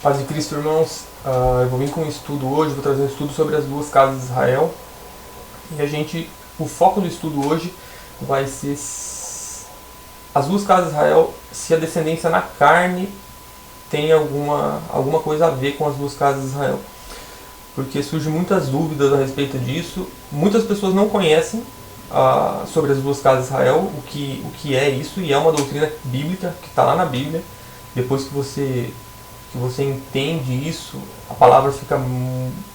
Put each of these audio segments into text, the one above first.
Paz de Cristo, irmãos. Eu vou vir com um estudo hoje, vou trazer um estudo sobre as duas casas de Israel. E o foco do estudo hoje vai ser as duas casas de Israel, se a descendência na carne tem alguma coisa a ver com as duas casas de Israel. Porque surgem muitas dúvidas a respeito disso. Muitas pessoas não conhecem sobre as duas casas de Israel, o que é isso, e é uma doutrina bíblica que está lá na Bíblia. Depois que você entende isso, a palavra fica,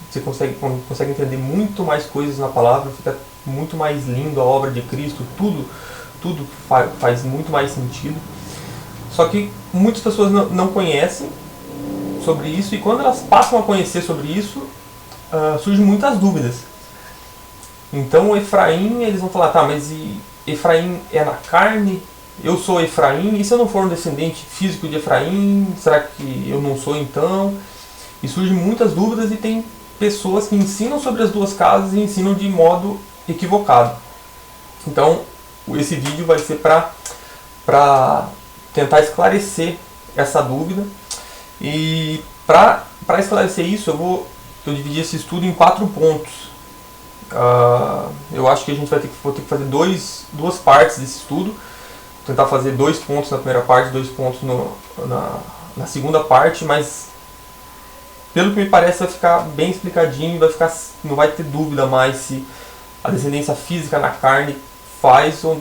você consegue entender muito mais coisas na palavra, fica muito mais lindo a obra de Cristo, tudo faz muito mais sentido. Só que muitas pessoas não conhecem sobre isso, e quando elas passam a conhecer sobre isso, surgem muitas dúvidas. Então Efraim, eles vão falar, tá, mas Efraim é na carne? Eu sou Efraim, e se eu não for um descendente físico de Efraim, será que eu não sou então? E surgem muitas dúvidas, e tem pessoas que ensinam sobre as duas casas e ensinam de modo equivocado. Então esse vídeo vai ser para tentar esclarecer essa dúvida. E para esclarecer isso, eu dividi esse estudo em 4 pontos. Eu acho que a gente vou ter que fazer duas partes desse estudo. Tentar fazer 2 pontos na primeira parte, 2 pontos na segunda parte, mas pelo que me parece vai ficar bem explicadinho, não vai ter dúvida mais se a descendência física na carne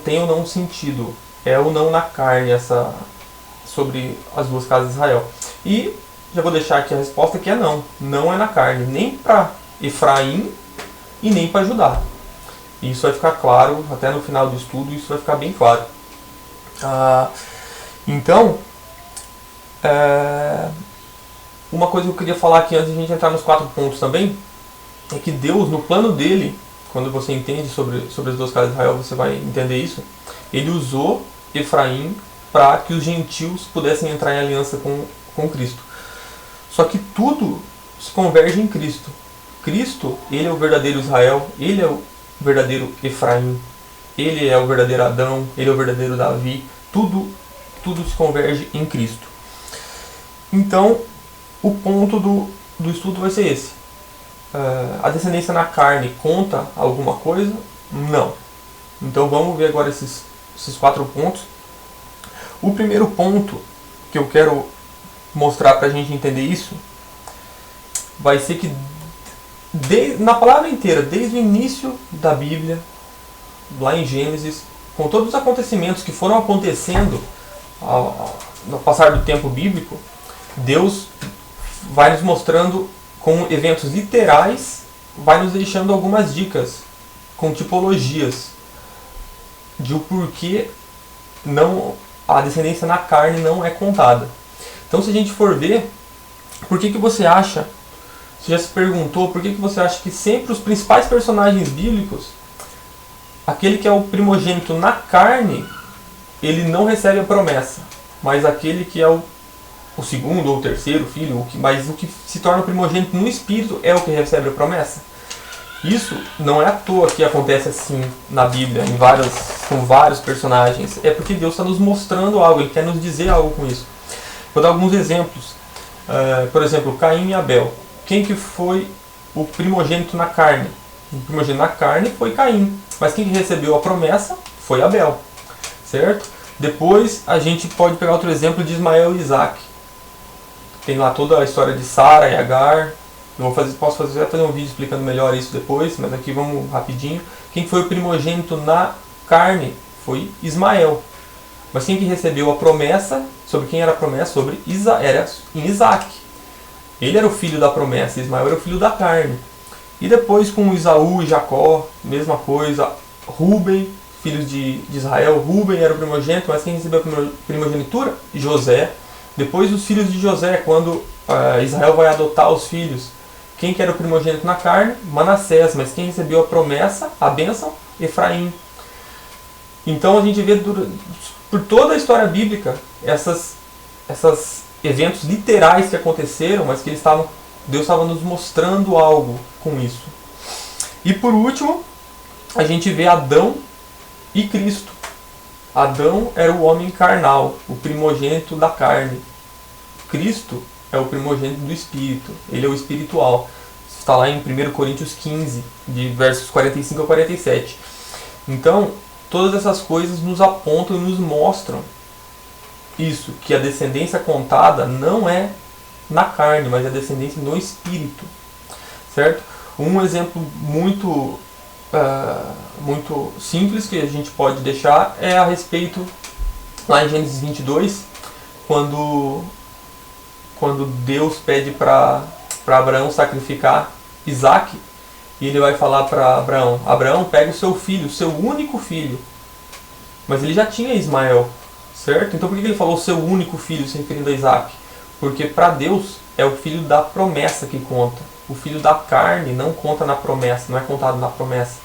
tem ou não sentido, é ou não na carne sobre as duas casas de Israel. E já vou deixar aqui a resposta, que é não é na carne, nem para Efraim e nem para Judá. Isso vai ficar claro, até no final do estudo isso vai ficar bem claro. Então, uma coisa que eu queria falar aqui antes de a gente entrar nos 4 pontos também, é que Deus, no plano dele, quando você entende sobre as duas casas de Israel, você vai entender isso. Ele usou Efraim para que os gentios pudessem entrar em aliança com Cristo. Só que tudo se converge em Cristo. Cristo, ele é o verdadeiro Israel, ele é o verdadeiro Efraim, ele é o verdadeiro Adão, ele é o verdadeiro Davi, tudo se converge em Cristo. Então, o ponto do estudo vai ser esse. A descendência na carne conta alguma coisa? Não. Então vamos ver agora esses 4 pontos. O primeiro ponto que eu quero mostrar para a gente entender isso vai ser que na palavra inteira, desde o início da Bíblia, lá em Gênesis, com todos os acontecimentos que foram acontecendo no passar do tempo bíblico, Deus vai nos mostrando com eventos literais, vai nos deixando algumas dicas com tipologias de o porquê a descendência na carne não é contada. Então, se a gente for ver, por que você acha, você já se perguntou, por que você acha que sempre os principais personagens bíblicos, aquele que é o primogênito na carne, ele não recebe a promessa, mas aquele que é o segundo ou terceiro filho, mas o que se torna o primogênito no espírito é o que recebe a promessa? Isso não é à toa que acontece assim na Bíblia, com vários personagens. É porque Deus está nos mostrando algo, Ele quer nos dizer algo com isso. Vou dar alguns exemplos. Por exemplo, Caim e Abel. Quem que foi o primogênito na carne? O primogênito na carne foi Caim, mas quem que recebeu a promessa foi Abel, certo? Depois a gente pode pegar outro exemplo de Ismael e Isaac. Tem lá toda a história de Sara e Agar. Posso fazer um vídeo explicando melhor isso depois, mas aqui vamos rapidinho. Quem foi o primogênito na carne foi Ismael. Mas quem que recebeu a promessa? Sobre quem era a promessa? Era em Isaac. Ele era o filho da promessa, Ismael era o filho da carne. E depois com Esaú e Jacó, mesma coisa. Rúben, filhos de Israel. Rúben era o primogênito, mas quem recebeu a primogenitura? José. Depois os filhos de José, quando Israel vai adotar os filhos. Quem que era o primogênito na carne? Manassés. Mas quem recebeu a promessa, a bênção? Efraim. Então a gente vê por toda a história bíblica esses eventos literais que aconteceram, mas que Deus estava nos mostrando algo com isso. E por último, a gente vê Adão e Cristo. Adão era o homem carnal, o primogênito da carne. Cristo é o primogênito do Espírito. Ele é o espiritual. Isso está lá em 1 Coríntios 15, de versos 45 a 47. Então, todas essas coisas nos apontam e nos mostram isso, que a descendência contada não é na carne, mas a descendência no Espírito. Certo? Um exemplo muito simples que a gente pode deixar é a respeito, lá em Gênesis 22, quando Deus pede para Abraão sacrificar Isaac, e ele vai falar para Abraão: Abraão, pega o seu filho, o seu único filho. Mas ele já tinha Ismael, certo? Então por que ele falou o seu único filho, se referindo a Isaac? Porque para Deus é o filho da promessa que conta. O filho da carne não conta na promessa, não é contado na promessa.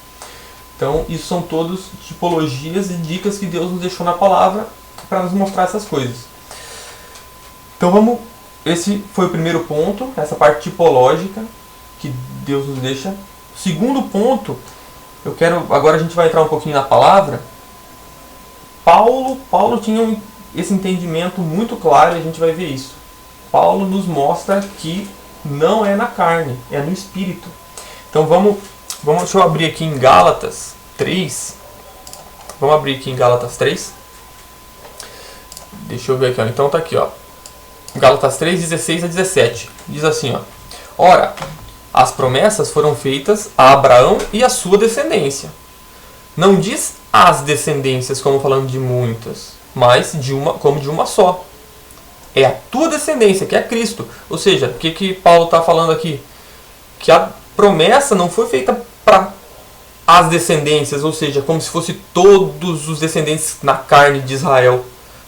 Então, isso são todas tipologias e dicas que Deus nos deixou na palavra para nos mostrar essas coisas. Então, esse foi o primeiro ponto, essa parte tipológica que Deus nos deixa. O segundo ponto, agora a gente vai entrar um pouquinho na palavra. Paulo tinha esse entendimento muito claro, e a gente vai ver isso. Paulo nos mostra que não é na carne, é no Espírito. Então deixa eu abrir aqui em Gálatas 3. Vamos abrir aqui em Gálatas 3. Deixa eu ver aqui, ó. Então tá aqui, ó. Gálatas 3, 16 a 17. Diz assim, ó: Ora, as promessas foram feitas a Abraão e a sua descendência. Não diz as descendências, como falando de muitas, mas como de uma só. É a tua descendência, que é Cristo. Ou seja, o que Paulo está falando aqui? Que a promessa não foi feita para as descendências, ou seja, como se fosse todos os descendentes na carne de Israel.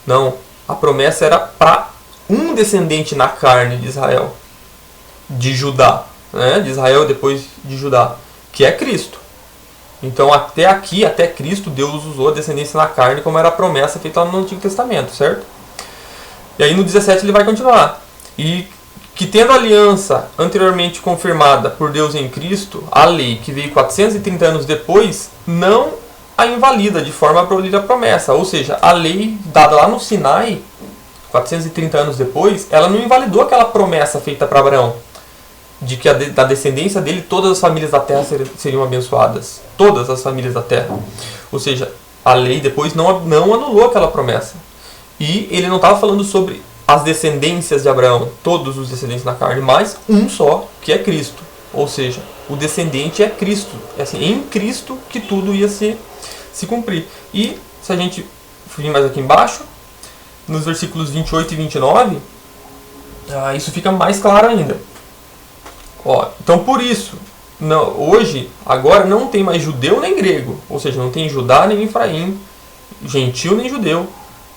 Não, a promessa era para um descendente na carne de Israel, de Judá, né? De Israel depois de Judá, que é Cristo. Então até aqui, até Cristo, Deus usou a descendência na carne como era a promessa feita lá no Antigo Testamento, certo? E aí no 17 ele vai continuar. E que tendo a aliança anteriormente confirmada por Deus em Cristo, a lei que veio 430 anos depois, não a invalida de forma a abolir a promessa. Ou seja, a lei dada lá no Sinai, 430 anos depois, ela não invalidou aquela promessa feita para Abraão, de que da descendência dele todas as famílias da terra seriam abençoadas. Todas as famílias da terra. Ou seja, a lei depois não anulou aquela promessa. E ele não estava falando sobre as descendências de Abraão, todos os descendentes na carne, mas um só, que é Cristo. Ou seja, o descendente é Cristo. É assim, em Cristo que tudo ia se cumprir. E se a gente vir mais aqui embaixo, nos versículos 28 e 29, isso fica mais claro ainda. Então por isso, hoje, agora não tem mais judeu nem grego. Ou seja, não tem Judá nem Efraim, gentil nem judeu,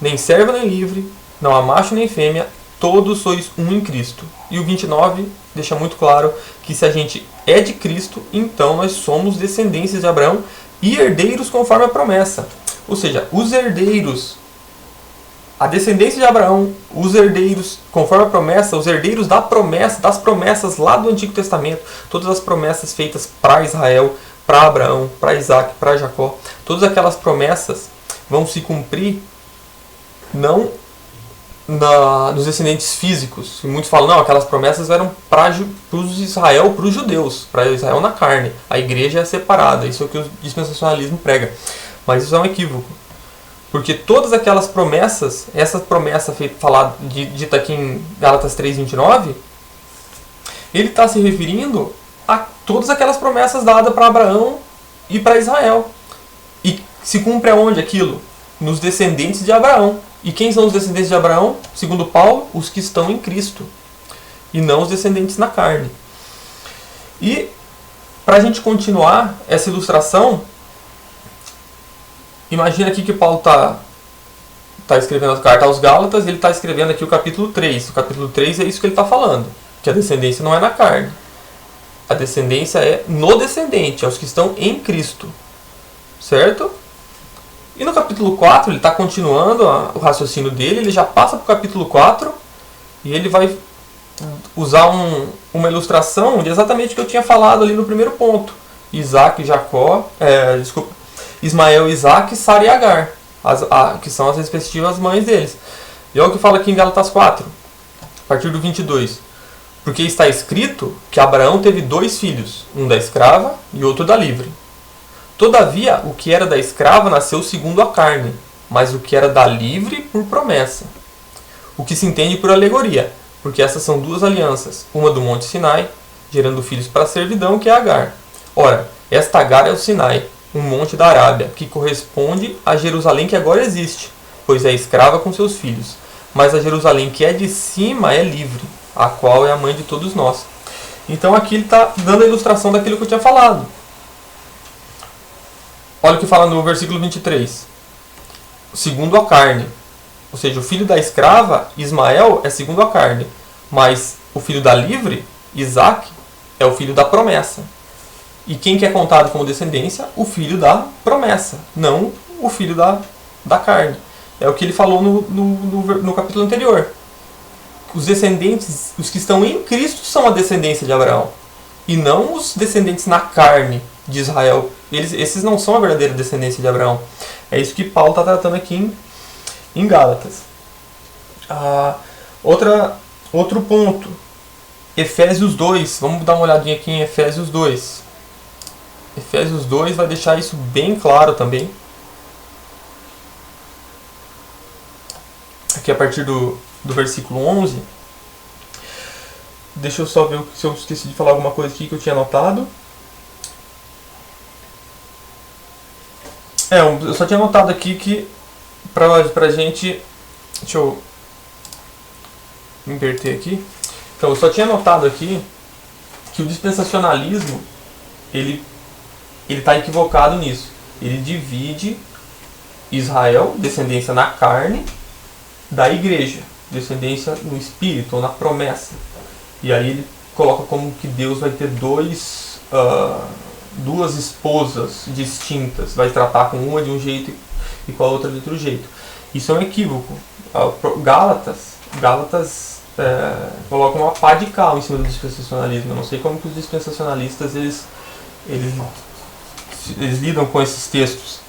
nem servo nem livre, não há macho nem fêmea, todos sois um em Cristo. E o 29 deixa muito claro que se a gente é de Cristo, então nós somos descendências de Abraão e herdeiros conforme a promessa. Ou seja, os herdeiros, a descendência de Abraão, os herdeiros conforme a promessa, os herdeiros da promessa, das promessas lá do Antigo Testamento, todas as promessas feitas para Israel, para Abraão, para Isaac, para Jacó, todas aquelas promessas vão se cumprir não nos descendentes físicos. E muitos falam, não, aquelas promessas eram para os Israel, para os judeus, para Israel na carne. A igreja é separada, isso é o que o dispensacionalismo prega. Mas isso é um equívoco. Porque todas aquelas promessas, essa promessa dita aqui em Gálatas 3:29, ele está se referindo a todas aquelas promessas dadas para Abraão e para Israel. E se cumpre aonde aquilo? Nos descendentes de Abraão. E quem são os descendentes de Abraão? Segundo Paulo, os que estão em Cristo. E não os descendentes na carne. E, para a gente continuar essa ilustração, imagina aqui que Paulo está escrevendo a carta aos Gálatas, e ele está escrevendo aqui o capítulo 3. O capítulo 3 é isso que ele está falando, que a descendência não é na carne. A descendência é no descendente, é os que estão em Cristo. Certo? E no capítulo 4, ele está continuando o raciocínio dele, ele já passa para o capítulo 4, e ele vai usar uma ilustração de exatamente o que eu tinha falado ali no primeiro ponto. Ismael, Isaac, Sara e Agar, que são as respectivas mães deles. E olha o que fala aqui em Gálatas 4. partir do 22. Porque está escrito que Abraão teve 2 filhos, um da escrava e outro da livre. Todavia, o que era da escrava nasceu segundo a carne, mas o que era da livre por promessa. O que se entende por alegoria, porque essas são 2 alianças, uma do Monte Sinai, gerando filhos para a servidão, que é Agar. Ora, esta Agar é o Sinai, um monte da Arábia, que corresponde a Jerusalém que agora existe, pois é escrava com seus filhos. Mas a Jerusalém que é de cima é livre, a qual é a mãe de todos nós. Então aqui ele está dando a ilustração daquilo que eu tinha falado. Olha o que fala no versículo 23. Segundo a carne. Ou seja, o filho da escrava, Ismael, é segundo a carne. Mas o filho da livre, Isaac, é o filho da promessa. E quem que é contado como descendência? O filho da promessa, não o filho da carne. É o que ele falou no capítulo anterior. Os descendentes, os que estão em Cristo, são a descendência de Abraão. E não os descendentes na carne de Israel. Esses não são a verdadeira descendência de Abraão. É isso que Paulo está tratando aqui em Gálatas. Outro ponto. Efésios 2. Vamos dar uma olhadinha aqui em Efésios 2. Efésios 2 vai deixar isso bem claro também. Aqui a partir do versículo 11. Deixa eu só ver se eu esqueci de falar alguma coisa aqui que eu tinha anotado. Eu só tinha anotado aqui que pra gente... Deixa eu inverter aqui. Então, eu só tinha anotado aqui que o dispensacionalismo, ele está equivocado nisso. Ele divide Israel, descendência na carne, da igreja, descendência no espírito ou na promessa. E aí ele coloca como que Deus vai ter duas esposas distintas, vai tratar com uma de um jeito e com a outra de outro jeito. Isso é um equívoco. Gálatas colocam uma pá de cal em cima do dispensacionalismo. Eu não sei como que os dispensacionalistas eles lidam com esses textos.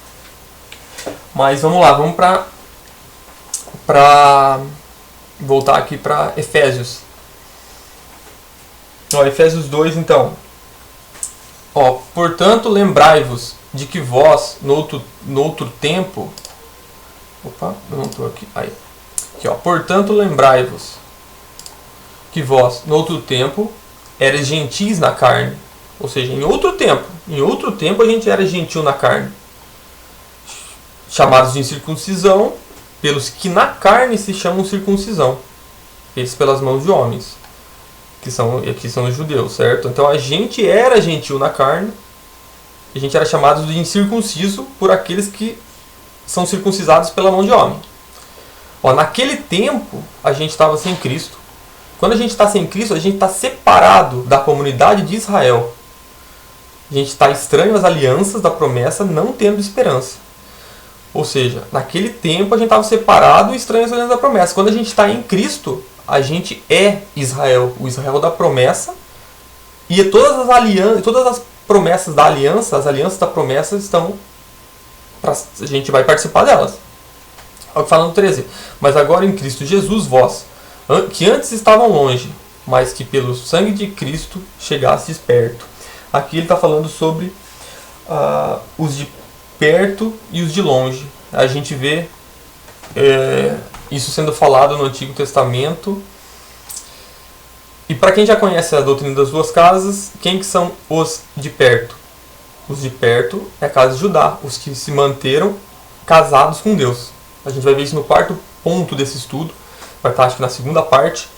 Mas vamos lá, vamos para voltar aqui para Efésios. Efésios 2, então. Portanto, lembrai-vos de que vós, no outro tempo... Opa, eu não estou aqui. Aí. Aqui, portanto, lembrai-vos que vós, no outro tempo, eres gentis na carne. Ou seja, em outro tempo a gente era gentil na carne. Chamados de incircuncisão, pelos que na carne se chamam circuncisão. Feitos pelas mãos de homens. Aqui são os judeus, certo? Então a gente era gentil na carne. A gente era chamado de incircunciso por aqueles que são circuncisados pela mão de homem. Naquele tempo, a gente estava sem Cristo. Quando a gente está sem Cristo, a gente está separado da comunidade de Israel. A gente está estranho às alianças da promessa, não tendo esperança. Ou seja, naquele tempo a gente estava separado e estranho às alianças da promessa. Quando a gente está em Cristo, a gente é Israel, o Israel da promessa. E todas as promessas da aliança, as alianças da promessa estão... A gente vai participar delas. Falando 13. Mas agora em Cristo Jesus, vós, que antes estavam longe, mas que pelo sangue de Cristo chegastes perto. Aqui ele está falando sobre os de perto e os de longe. A gente vê isso sendo falado no Antigo Testamento. E para quem já conhece a doutrina das duas casas, quem que são os de perto? Os de perto é a casa de Judá, os que se manteram casados com Deus. A gente vai ver isso no quarto ponto desse estudo. Vai estar, acho que na segunda parte.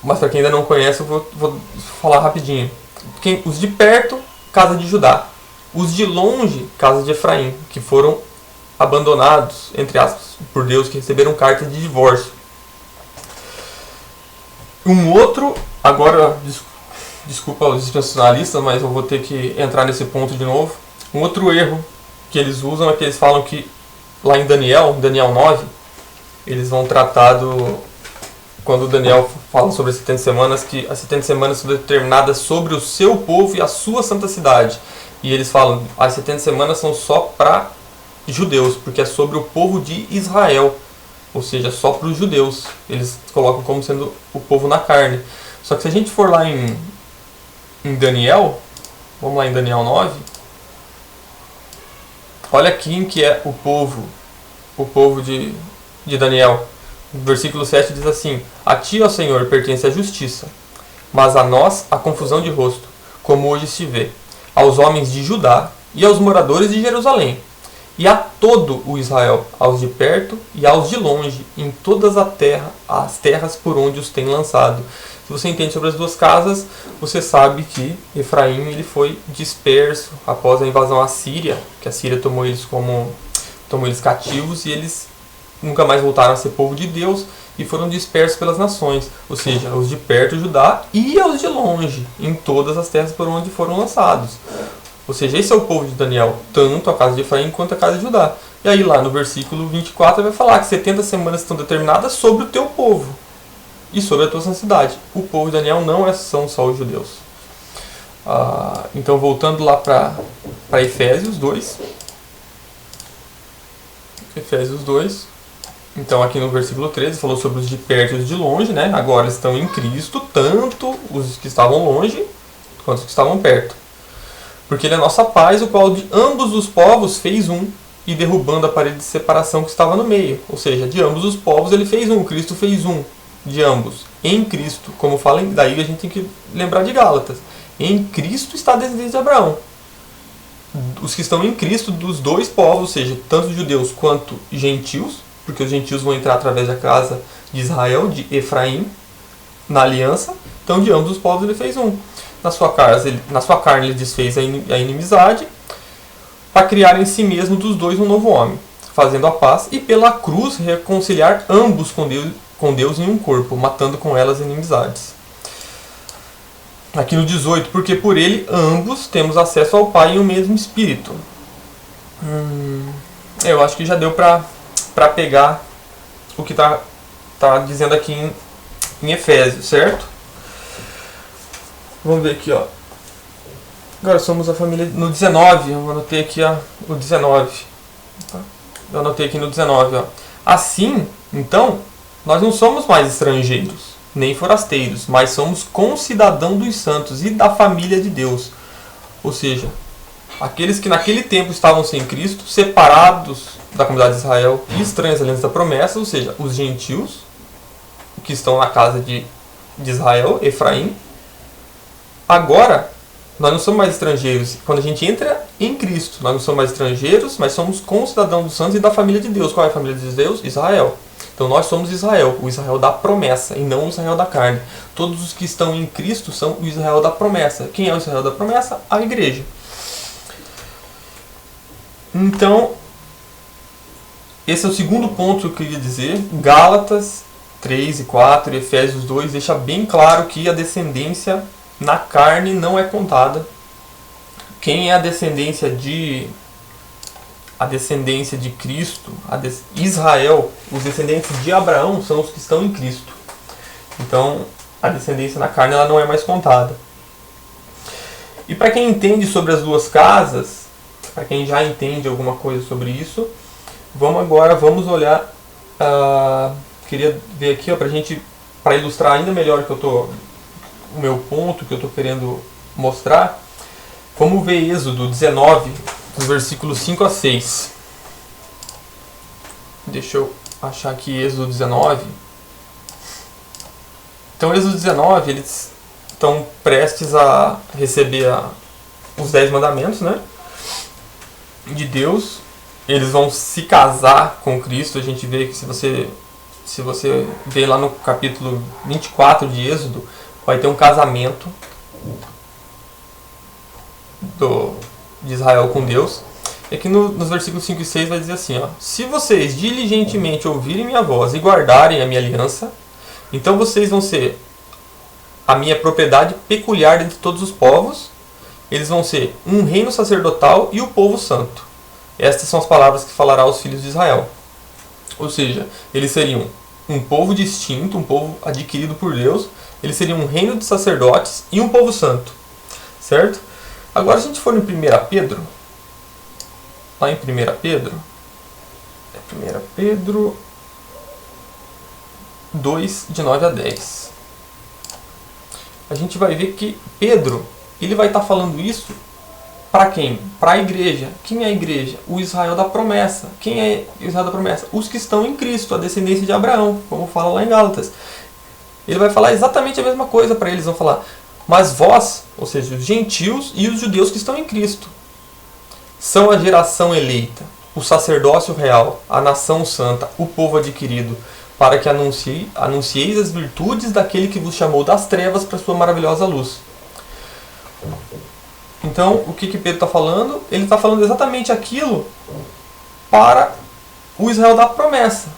Mas para quem ainda não conhece, eu vou falar rapidinho. Os de perto, casa de Judá. Os de longe, casa de Efraim, que foram abandonados, entre aspas, por Deus, que receberam carta de divórcio. Um outro, agora, desculpa os dispensacionalistas, mas eu vou ter que entrar nesse ponto de novo. Um outro erro que eles usam é que eles falam que lá em Daniel 9, eles vão tratar quando Daniel fala sobre as 70 semanas, que as 70 semanas são determinadas sobre o seu povo e a sua santa cidade. E eles falam, as 70 semanas são só para judeus, porque é sobre o povo de Israel. ou seja, só para os judeus. Eles colocam como sendo o povo na carne. Só que se a gente for lá em Daniel, vamos lá em Daniel 9, olha quem que é o povo de Daniel. O versículo 7 diz assim: a ti, ó Senhor, pertence a justiça, mas a nós a confusão de rosto, como hoje se vê, aos homens de Judá e aos moradores de Jerusalém, e a todo o Israel, aos de perto e aos de longe, em todas as terras por onde os tem lançado. Se você entende sobre as duas casas, você sabe que Efraim ele foi disperso após a invasão assíria, que a Síria tomou eles cativos, e eles nunca mais voltaram a ser povo de Deus e foram dispersos pelas nações, ou seja, os de perto, Judá, e os de longe, em todas as terras por onde foram lançados. Ou seja, esse é o povo de Daniel, tanto a casa de Efraim quanto a casa de Judá. E aí lá no versículo 24 vai falar que 70 semanas estão determinadas sobre o teu povo e sobre a tua santidade. O povo de Daniel não são só os judeus. Então voltando lá para Efésios 2. Efésios 2. Então aqui no versículo 13 falou sobre os de perto e os de longe, né? Agora estão em Cristo, tanto os que estavam longe quanto os que estavam perto. Porque ele é nossa paz, o qual de ambos os povos fez um, e derrubando a parede de separação que estava no meio. Ou seja, de ambos os povos ele fez um, Cristo fez um, de ambos. Em Cristo, como fala, daí a gente tem que lembrar de Gálatas. Em Cristo está a descendência de Abraão. Os que estão em Cristo dos dois povos, ou seja, tanto judeus quanto gentios, porque os gentios vão entrar através da casa de Israel, de Efraim, na aliança. Então de ambos os povos ele fez um. Na sua carne ele desfez a inimizade, para criar em si mesmo dos dois um novo homem, fazendo a paz, e pela cruz reconciliar ambos com Deus em um corpo, matando com elas inimizades. Aqui no 18, porque por ele ambos temos acesso ao Pai em um mesmo Espírito. Eu acho que já deu para pegar o que está dizendo aqui em Efésios, certo? Vamos ver aqui, ó. Agora somos a família no 19. Eu anotei aqui o 19. Tá? Eu anotei aqui no 19, ó. Assim, então, nós não somos mais estrangeiros, nem forasteiros, mas somos concidadãos dos santos e da família de Deus. Ou seja, aqueles que naquele tempo estavam sem Cristo, separados da comunidade de Israel e estranhos à aliança da promessa, ou seja, os gentios que estão na casa de Israel, Efraim. Agora, nós não somos mais estrangeiros. Quando a gente entra em Cristo, nós não somos mais estrangeiros, mas somos concidadãos dos santos e da família de Deus. Qual é a família de Deus? Israel. Então nós somos Israel, o Israel da promessa, e não o Israel da carne. Todos os que estão em Cristo são o Israel da promessa. Quem é o Israel da promessa? A igreja. Então, esse é o segundo ponto que eu queria dizer. Gálatas 3 e 4 e Efésios 2 deixa bem claro que a descendência na carne não é contada. Quem é a descendência de Cristo, Israel, os descendentes de Abraão são os que estão em Cristo. Então, a descendência na carne ela não é mais contada. E para quem entende sobre as duas casas, para quem já entende alguma coisa sobre isso, vamos olhar. Queria ver aqui, para ilustrar ainda melhor o meu ponto que eu estou querendo mostrar. Vamos ver Êxodo 19, dos versículos 5 a 6. Deixa eu achar aqui Êxodo 19. Então, Êxodo 19, eles estão prestes a receber os 10 mandamentos, né, de Deus. Eles vão se casar com Cristo. A gente vê que se você vê lá no capítulo 24 de Êxodo, vai ter um casamento de Israel com Deus. E aqui nos versículos 5 e 6 vai dizer assim, ó: se vocês diligentemente ouvirem minha voz e guardarem a minha aliança, então vocês vão ser a minha propriedade peculiar entre todos os povos. Eles vão ser um reino sacerdotal e o povo santo. Estas são as palavras que falará aos filhos de Israel. Ou seja, eles seriam um povo distinto, um povo adquirido por Deus. Eles seriam um reino de sacerdotes e um povo santo. Certo? Agora, se a gente for em 1 Pedro, lá em 1 Pedro, 2, de 9 a 10. A gente vai ver que Pedro, ele vai estar falando isso para quem? Para a igreja. Quem é a igreja? O Israel da promessa. Quem é o Israel da promessa? Os que estão em Cristo, a descendência de Abraão, como fala lá em Gálatas. Ele vai falar exatamente a mesma coisa para eles. Vão falar, mas vós, ou seja, os gentios e os judeus que estão em Cristo, são a geração eleita, o sacerdócio real, a nação santa, o povo adquirido, para que anuncieis as virtudes daquele que vos chamou das trevas para a sua maravilhosa luz. Então, o que Pedro está falando? Ele está falando exatamente aquilo para o Israel da promessa.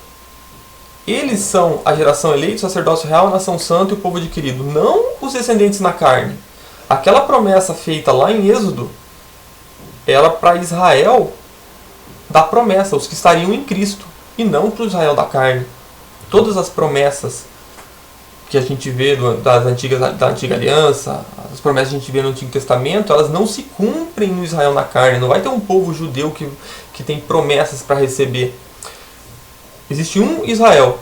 Eles são a geração eleita, o sacerdócio real, a nação santa e o povo adquirido, não os descendentes na carne. Aquela promessa feita lá em Êxodo era para Israel da promessa, os que estariam em Cristo, e não para o Israel da carne. Todas as promessas que a gente vê da antiga aliança, as promessas que a gente vê no Antigo Testamento, elas não se cumprem no Israel na carne. Não vai ter um povo judeu que tem promessas para receber. Existe um Israel,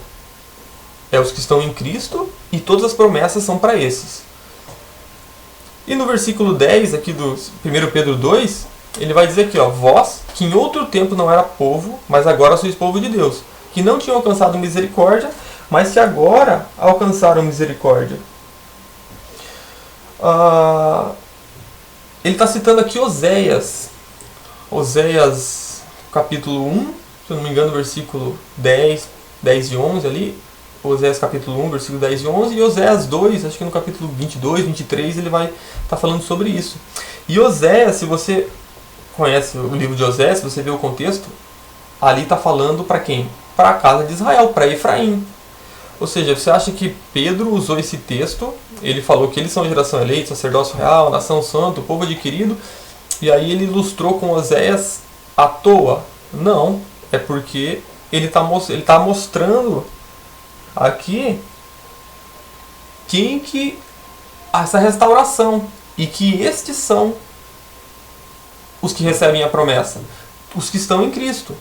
é os que estão em Cristo, e todas as promessas são para esses. E no versículo 10 aqui do 1 Pedro 2, ele vai dizer aqui, ó, vós, que em outro tempo não era povo, mas agora sois povo de Deus, que não tinham alcançado misericórdia, mas que agora alcançaram misericórdia. Ele está citando aqui Oséias. Oséias capítulo 1, se eu não me engano, versículo 10 e 11 ali. Oséias capítulo 1, versículo 10 e 11. E Oséias 2, acho que no capítulo 22, 23, ele vai estar falando sobre isso. E Oséias, se você conhece o livro de Oséias, se você vê o contexto, ali está falando para quem? Para a casa de Israel, para Efraim. Ou seja, você acha que Pedro usou esse texto, ele falou que eles são a geração eleita, sacerdócio real, nação santa, o povo adquirido, e aí ele ilustrou com Oséias à toa? Não, é porque ele tá mostrando aqui que essa restauração, e que estes são os que recebem a promessa, os que estão em Cristo.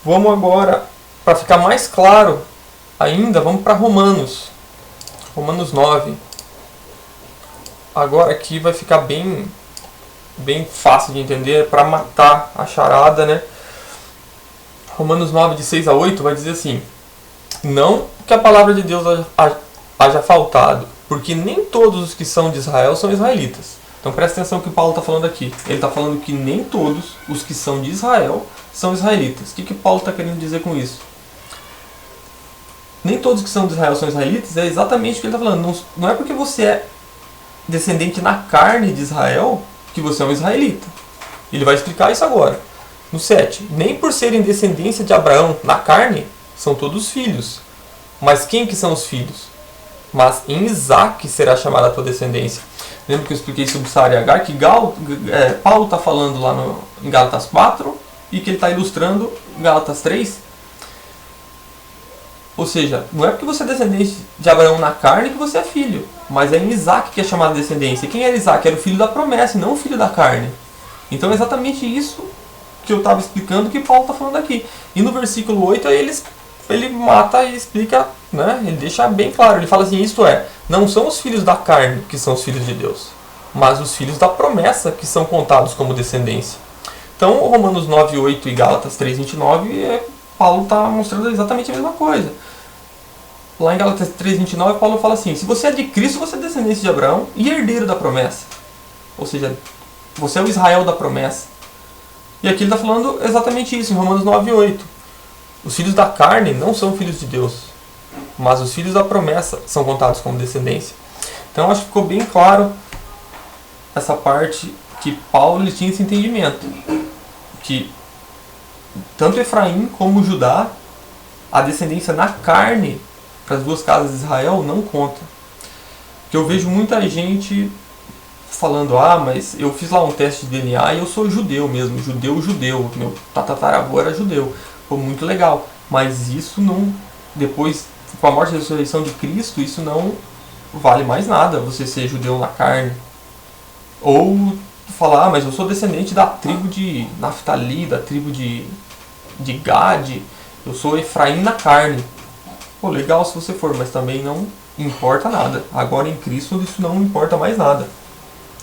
Vamos agora, para ficar mais claro ainda, vamos para Romanos 9. Agora aqui vai ficar bem fácil de entender, para matar a charada, né? Romanos 9, de 6 a 8, vai dizer assim: não que a palavra de Deus haja faltado, porque nem todos os que são de Israel são israelitas. Então presta atenção no que Paulo está falando aqui. Ele está falando que nem todos os que são de Israel são israelitas. O que Paulo está querendo dizer com isso? Nem todos que são de Israel são israelitas, é exatamente o que ele está falando. Não é porque você é descendente na carne de Israel que você é um israelita. Ele vai explicar isso agora. No 7. Nem por serem descendência de Abraão na carne, são todos filhos. Mas quem que são os filhos? Mas em Isaac será chamada a tua descendência. Lembra que eu expliquei sobre Sara e Agar? Que Paulo está falando lá em Gálatas 4 e que ele está ilustrando em Gálatas 3. Ou seja, não é porque você é descendente de Abraão na carne que você é filho, mas é em Isaac que é chamada descendência. E quem era Isaac? Era o filho da promessa, e não o filho da carne. Então é exatamente isso que eu estava explicando, que Paulo está falando aqui. E no versículo 8 ele mata e explica, né? Ele deixa bem claro, ele fala assim: isto é, não são os filhos da carne que são os filhos de Deus, mas os filhos da promessa que são contados como descendência. Então Romanos 9, 8 e Gálatas 3, 29, Paulo está mostrando exatamente a mesma coisa. Lá em Gálatas 3, 29, Paulo fala assim: se você é de Cristo, você é descendente de Abraão e herdeiro da promessa. Ou seja, você é o Israel da promessa. E aqui ele está falando exatamente isso, em Romanos 9, 8. Os filhos da carne não são filhos de Deus, mas os filhos da promessa são contados como descendência. Então acho que ficou bem claro essa parte, que Paulo ele tinha esse entendimento, que tanto Efraim como Judá, a descendência na carne para as duas casas de Israel não conta. Que eu vejo muita gente falando: mas eu fiz lá um teste de DNA e eu sou judeu mesmo, judeu, meu tataravô era judeu. Pô, muito legal, mas isso não, depois, com a morte e a ressurreição de Cristo, isso não vale mais nada, você ser judeu na carne. Ou falar: mas eu sou descendente da tribo de Naftali, da tribo de Gade, Eu sou Efraim na carne. Pô, legal se você for, mas também não importa nada. Agora em Cristo isso não importa mais nada.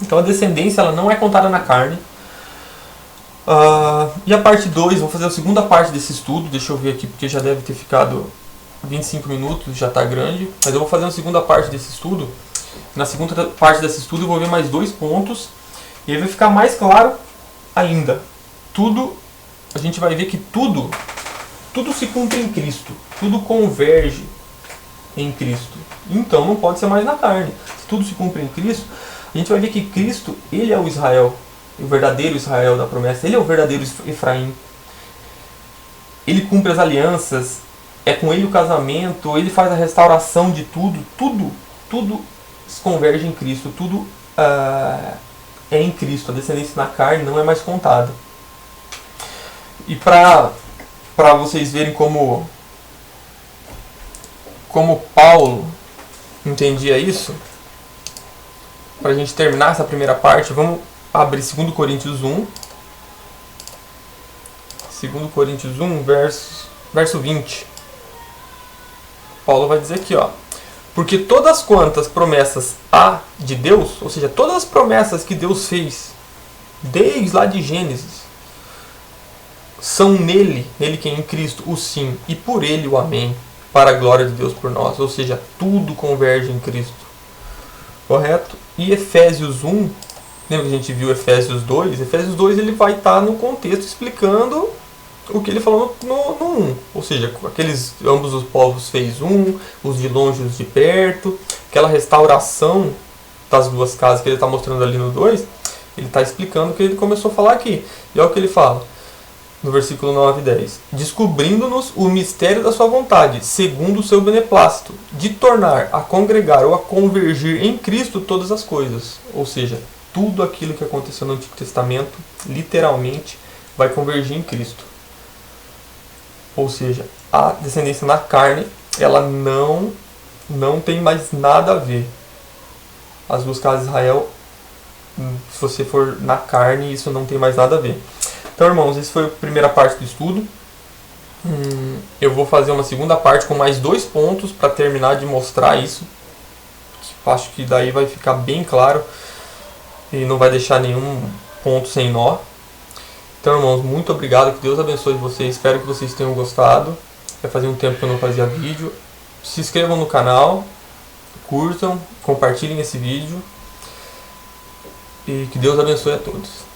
Então a descendência ela não é contada na carne. E a parte 2, vou fazer a segunda parte desse estudo. Deixa eu ver aqui porque já deve ter ficado 25 minutos, já está grande. Mas eu vou fazer a segunda parte desse estudo. Na segunda parte desse estudo eu vou ver mais 2 pontos. E aí vai ficar mais claro ainda. A gente vai ver que tudo se cumpre em Cristo. Tudo converge em Cristo. Então não pode ser mais na carne. Se tudo se cumpre em Cristo, a gente vai ver que Cristo, ele é o Israel, o verdadeiro Israel da promessa. Ele é o verdadeiro Efraim. Ele cumpre as alianças, é com ele o casamento, ele faz a restauração de tudo. Tudo se converge em Cristo. Tudo é em Cristo. A descendência na carne não é mais contada. E para vocês verem como Paulo entendia isso, para a gente terminar essa primeira parte, vamos abrir 2 Coríntios 1. 2 Coríntios 1, verso 20. Paulo vai dizer aqui, ó. Porque todas quantas promessas há de Deus, ou seja, todas as promessas que Deus fez, desde lá de Gênesis, são nele que é em Cristo, o sim, e por ele o amém, para a glória de Deus por nós. Ou seja, tudo converge em Cristo. Correto? E Efésios 1, lembra que a gente viu Efésios 2? Efésios 2 ele vai estar no contexto explicando o que ele falou no 1. Ou seja, ambos os povos fez um, os de longe e os de perto. Aquela restauração das duas casas que ele está mostrando ali no 2, ele está explicando o que ele começou a falar aqui. E olha o que ele fala no versículo 9 e 10. Descobrindo-nos o mistério da sua vontade, segundo o seu beneplácito, de tornar a congregar ou a convergir em Cristo todas as coisas. Ou seja, tudo aquilo que aconteceu no Antigo Testamento, literalmente, vai convergir em Cristo. Ou seja, a descendência na carne, ela não tem mais nada a ver. As duas casas de Israel, se você for na carne, isso não tem mais nada a ver. Então, irmãos, essa foi a primeira parte do estudo. Eu vou fazer uma segunda parte com mais 2 pontos para terminar de mostrar isso. Acho que daí vai ficar bem claro e não vai deixar nenhum ponto sem nó. Então, irmãos, muito obrigado. Que Deus abençoe vocês. Espero que vocês tenham gostado. Já fazia um tempo que eu não fazia vídeo. Se inscrevam no canal, curtam, compartilhem esse vídeo. E que Deus abençoe a todos.